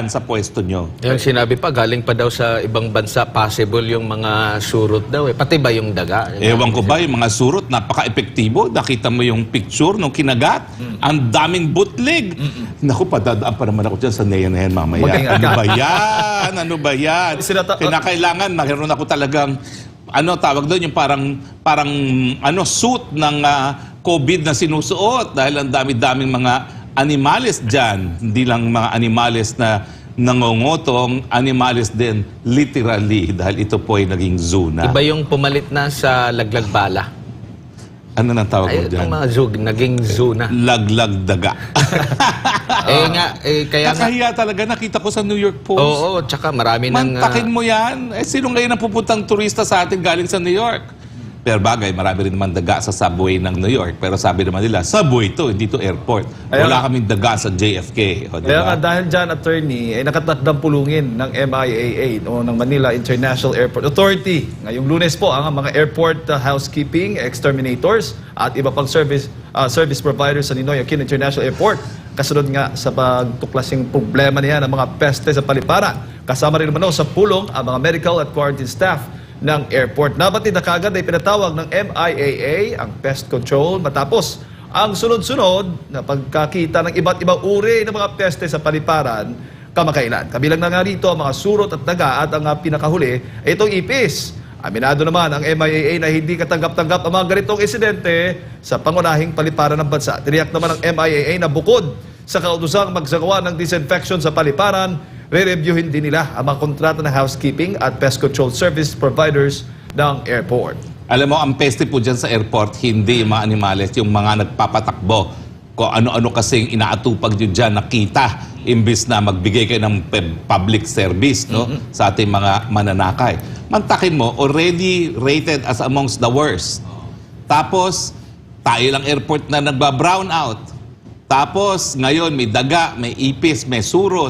sa pwesto nyo. Yung sinabi pa, galing pa daw sa ibang bansa, possible yung mga surot daw eh. Pati ba yung daga? Ewan ko ba, yung mga surot, napaka-epektibo. Nakita mo yung picture nung kinagat. Ang daming bootleg. Naku, padadaan pa naman ako dyan sa Nea na yan mamaya. Ano ba yan? Ano ba yan? Kinakailangan, mayroon ako talagang, tawag doon, yung parang suit ng COVID na sinusuot. Dahil ang dami-daming mga animales dyan. Hindi lang mga animales na nangongotong, animales din literally dahil ito po ay naging zoo na. Iba yung pumalit na sa laglag bala. Ano nang tawag mo dyan? Yung mga zoo, naging zoo na. Laglag daga. Kaya nga. Kakahiya talaga, nakita ko sa New York Post. Oo, tsaka marami nang... Mantakin mo yan. Sino ngayon ang pupuntang turista sa atin galing sa New York? Pero bagay, marami rin naman daga sa subway ng New York. Pero sabi naman nila, subway to, hindi to airport. Wala kaming daga sa JFK. O, diba? Kaya nga dahil dyan, attorney, ay nakatatdang pulungin ng MIAA o ng Manila International Airport Authority. Ngayong Lunes po, ang mga airport housekeeping, exterminators at iba pang service providers sa Ninoy Aquino International Airport. Kasunod nga sa pagtuklasing problema niya ng mga peste sa paliparan. Kasama rin naman sa pulong ang mga medical at quarantine staff ng airport. Nabatid na kagad ay pinatawag ng MIAA ang pest control matapos ang sunod-sunod na pagkakita ng iba't ibang uri ng mga peste sa paliparan kamakailan. Kabilang na nga rito ang mga surot at daga at ang pinakahuli ay itong ipis. Aminado naman ang MIAA na hindi katanggap-tanggap ang mga ganitong insidente sa pangunahing paliparan ng bansa. Tiniyak naman ng MIAA na bukod sa kautosang magsagawa ng disinfection sa paliparan, re-reviewin din nila ang mga kontrata ng housekeeping at pest control service providers ng airport. Alam mo, ang peste po dyan sa airport, hindi yung mga animales, yung mga nagpapatakbo. Kung ano-ano kasing inaatupag nyo dyan, nakita, imbis na magbigay kayo ng public service sa ating mga mananakay. Mantakin mo, already rated as amongst the worst. Tapos, tayo lang airport na nagba-brown out. Tapos, ngayon may daga, may ipis, may surot.